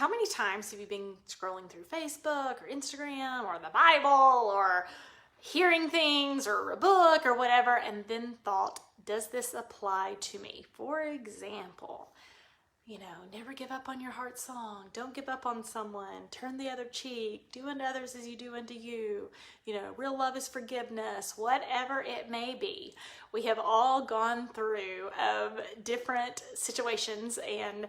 how many times have you been scrolling through Facebook or Instagram or the Bible or hearing things or a book or whatever, and then thought, does this apply to me? For example, never give up on your heart song. Don't give up on someone. Turn the other cheek. Do unto others as you do unto you. Real love is forgiveness. Whatever it may be. We have all gone through different situations and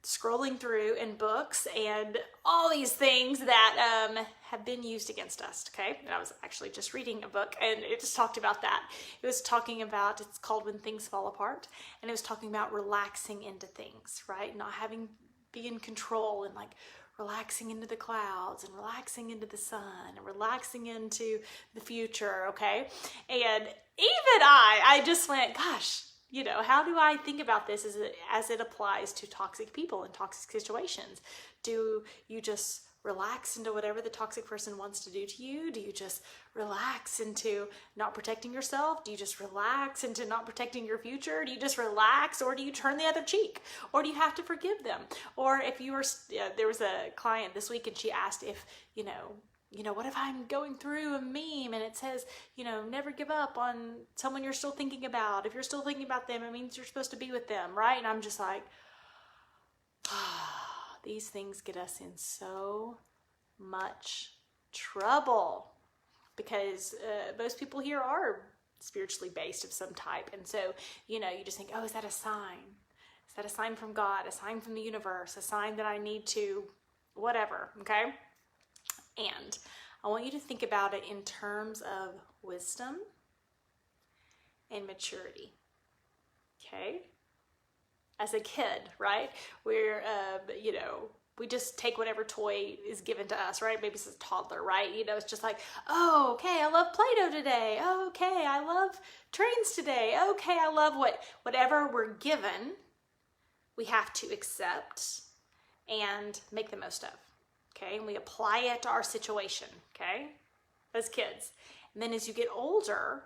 scrolling through in books and all these things that have been used against us, okay? And I was actually just reading a book and it just talked about that. It was talking about, it's called When Things Fall Apart, and it was talking about relaxing into things, right? Not be in control and like relaxing into the clouds and relaxing into the sun and relaxing into the future, okay? And even I just went, gosh, how do I think about this as it applies to toxic people and toxic situations? Do you just relax into whatever the toxic person wants to do to you? Do you just relax into not protecting yourself? Do you just relax into not protecting your future? Do you just relax, or do you turn the other cheek? Or do you have to forgive them? Or if you were, there was a client this week and she asked if, what if I'm going through a meme and it says, never give up on someone you're still thinking about. If you're still thinking about them, it means you're supposed to be with them, right? And I'm just like, these things get us in so much trouble because most people here are spiritually based of some type. And so, you just think, oh, is that a sign? Is that a sign from God, a sign from the universe, a sign that I need to whatever, okay? And I want you to think about it in terms of wisdom and maturity, okay? As a kid, right? We're, we just take whatever toy is given to us, right? Maybe it's a toddler, right? It's just like, oh, okay, I love Play-Doh today. Oh, okay, I love trains today. Okay, I love whatever we're given, we have to accept and make the most of. Okay, and we apply it to our situation, okay, as kids. And then as you get older,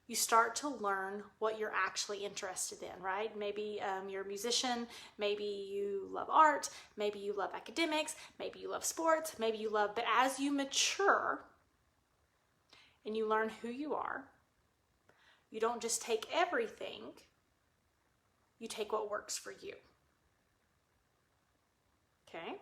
you start to learn what you're actually interested in, right? Maybe you're a musician, maybe you love art, maybe you love academics, maybe you love sports, but as you mature and you learn who you are, you don't just take everything, you take what works for you, okay?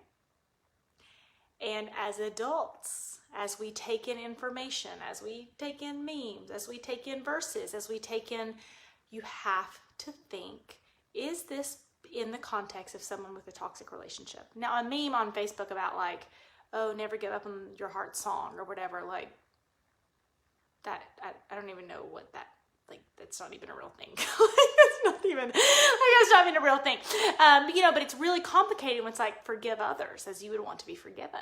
And as adults, as we take in information, as we take in memes, as we take in verses, you have to think, is this in the context of someone with a toxic relationship? Now, a meme on Facebook about like, oh, never give up on your heart song or whatever, like that, I don't even know what that, like, that's not even a real thing. It's not even a real thing. But it's really complicated when it's like, forgive others as you would want to be forgiven.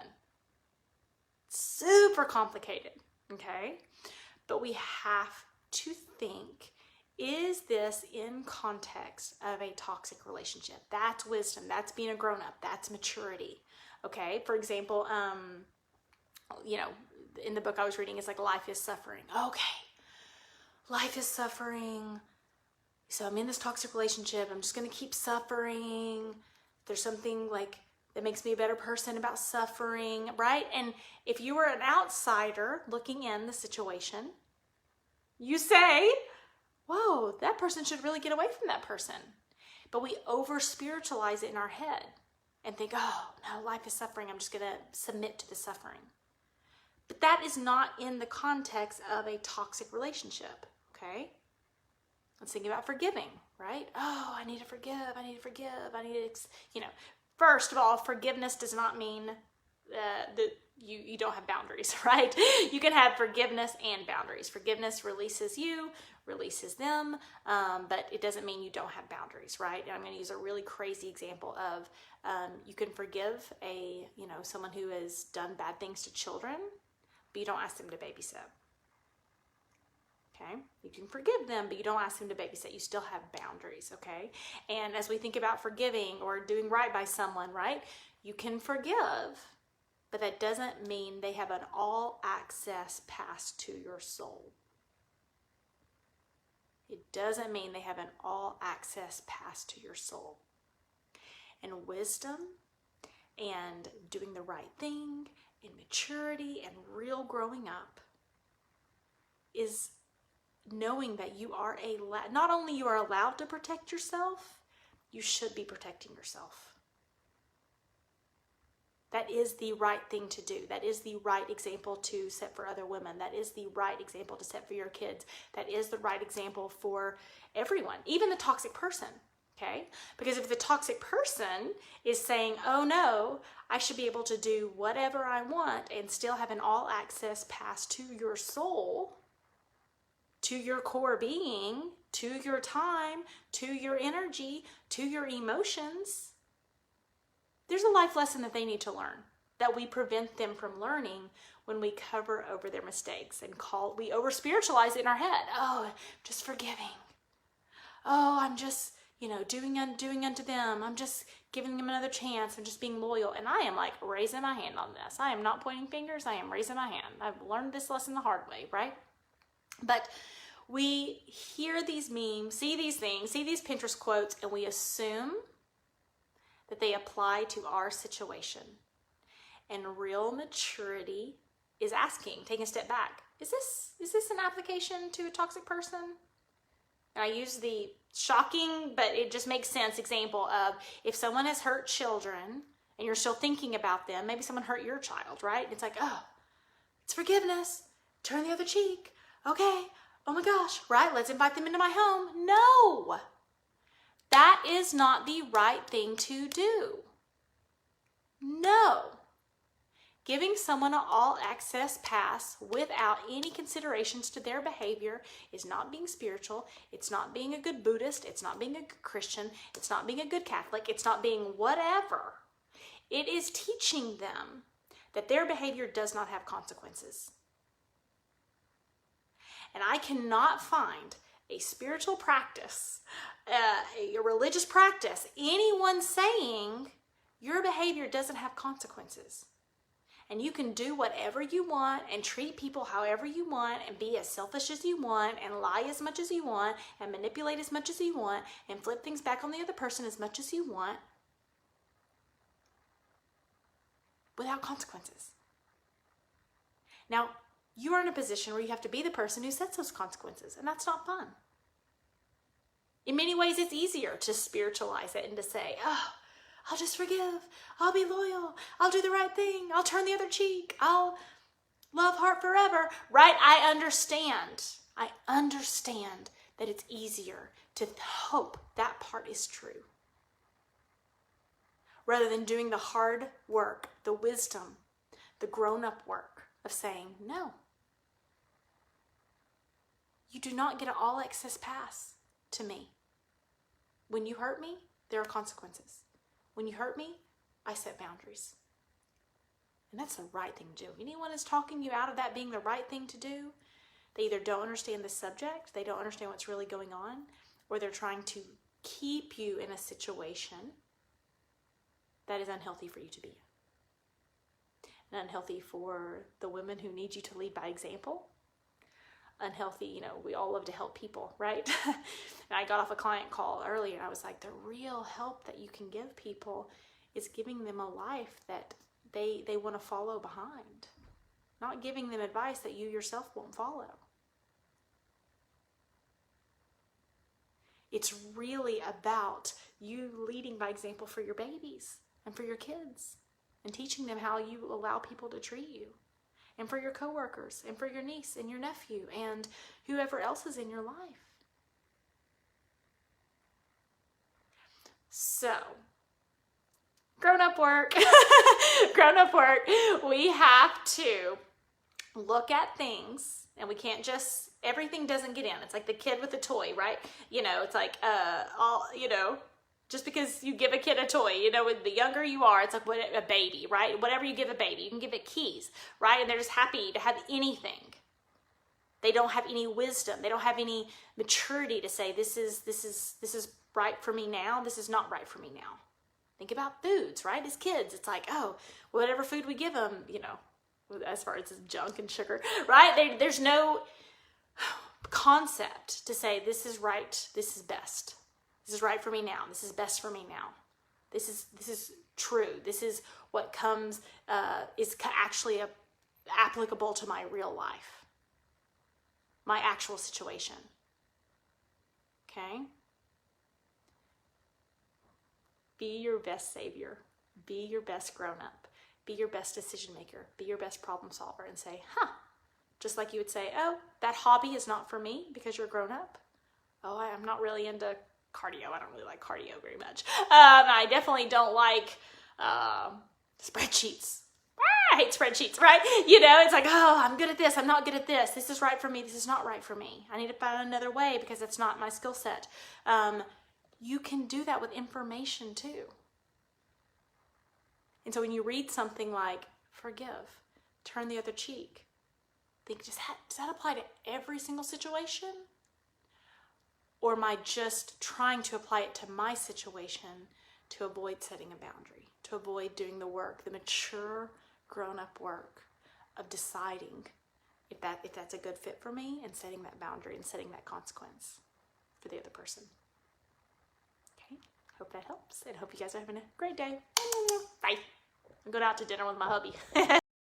Super complicated, okay? But we have to think, is this in context of a toxic relationship? That's wisdom. That's being a grown-up. That's maturity, okay? For example, in the book I was reading, it's like life is suffering. Okay, life is suffering. So I'm in this toxic relationship. I'm just going to keep suffering. There's something like that makes me a better person about suffering, right? And if you were an outsider looking in the situation, you say, whoa, that person should really get away from that person. But we over-spiritualize it in our head and think, oh, no, life is suffering. I'm just going to submit to the suffering. But that is not in the context of a toxic relationship, okay? Let's think about forgiving, right? Oh, I need to forgive. First of all, forgiveness does not mean that you don't have boundaries, right? You can have forgiveness and boundaries. Forgiveness releases you, releases them, but it doesn't mean you don't have boundaries, right? And I'm going to use a really crazy example of you can forgive someone who has done bad things to children, but you don't ask them to babysit. Okay, you can forgive them, but you don't ask them to babysit. You still have boundaries, okay? And as we think about forgiving or doing right by someone, right? You can forgive, but that doesn't mean they have an all-access pass to your soul. It doesn't mean they have an all-access pass to your soul. And wisdom and doing the right thing and maturity and real growing up is knowing that you are not only you are allowed to protect yourself, you should be protecting yourself. That is the right thing to do. That is the right example to set for other women. That is the right example to set for your kids. That is the right example for everyone, even the toxic person, okay? Because if the toxic person is saying, oh no, I should be able to do whatever I want and still have an all access pass to your soul, to your core being, to your time, to your energy, to your emotions, there's a life lesson that they need to learn that we prevent them from learning when we cover over their mistakes and we over spiritualize it in our head. Oh, just forgiving. Oh, I'm just, doing unto them. I'm just giving them another chance. I'm just being loyal. And I am like raising my hand on this. I am not pointing fingers. I am raising my hand. I've learned this lesson the hard way, right? But we hear these memes, see these things, see these Pinterest quotes, and we assume that they apply to our situation. And real maturity is taking a step back. Is this an application to a toxic person? And I use the shocking, but it just makes sense example of if someone has hurt children and you're still thinking about them, maybe someone hurt your child, right? It's like, oh, it's forgiveness. Turn the other cheek. Okay. Oh my gosh, right? Let's invite them into my home. No. That is not the right thing to do. No. Giving someone an all-access pass without any considerations to their behavior is not being spiritual. It's not being a good Buddhist. It's not being a good Christian. It's not being a good Catholic. It's not being whatever. It is teaching them that their behavior does not have consequences. And I cannot find a spiritual practice, a religious practice, anyone saying your behavior doesn't have consequences. And you can do whatever you want and treat people however you want and be as selfish as you want and lie as much as you want and manipulate as much as you want and flip things back on the other person as much as you want without consequences. Now, you are in a position where you have to be the person who sets those consequences, and that's not fun. In many ways, it's easier to spiritualize it and to say, oh, I'll just forgive. I'll be loyal. I'll do the right thing. I'll turn the other cheek. I'll love heart forever, right? I understand that it's easier to hope that part is true rather than doing the hard work, the wisdom, the grown-up work of saying, no, you do not get an all-access pass to me. When you hurt me, there are consequences. When you hurt me, I set boundaries. And that's the right thing to do. If anyone is talking you out of that being the right thing to do, they either don't understand the subject, they don't understand what's really going on, or they're trying to keep you in a situation that is unhealthy for you to be in. And unhealthy for the women who need you to lead by example. Unhealthy, we all love to help people, right? And I got off a client call earlier and I was like, the real help that you can give people is giving them a life that they want to follow behind, not giving them advice that you yourself won't follow. It's really about you leading by example for your babies and for your kids and teaching them how you allow people to treat you. And for your coworkers, and for your niece and your nephew, and whoever else is in your life. So, grown-up work. Grown-up work. We have to look at things, and we can't just, everything doesn't get in. It's like the kid with the toy, right? It's like, just because you give a kid a toy, the younger you are, it's like a baby, right? Whatever you give a baby, you can give it keys, right? And they're just happy to have anything. They don't have any wisdom. They don't have any maturity to say, this is right for me now. This is not right for me now. Think about foods, right? As kids, it's like, oh, whatever food we give them, as far as junk and sugar, right? There's no concept to say, this is right, this is best. This is right for me now. This is best for me now. This is true. This is what comes, is actually applicable to my real life, my actual situation. Okay? Be your best savior. Be your best grown-up. Be your best decision maker. Be your best problem solver and say, just like you would say, oh, that hobby is not for me because you're grown up. Oh, I'm not really into cardio. I don't really like cardio very much. I definitely don't like spreadsheets. I hate spreadsheets, right? It's like, oh, I'm good at this. I'm not good at this. This is right for me. This is not right for me. I need to find another way because that's not my skill set. You can do that with information too. And so when you read something like forgive, turn the other cheek, think, does that apply to every single situation? Or am I just trying to apply it to my situation to avoid setting a boundary, to avoid doing the work, the mature, grown-up work of deciding if that's a good fit for me and setting that boundary and setting that consequence for the other person. Okay, hope that helps, and hope you guys are having a great day. Bye. I'm going out to dinner with my hubby.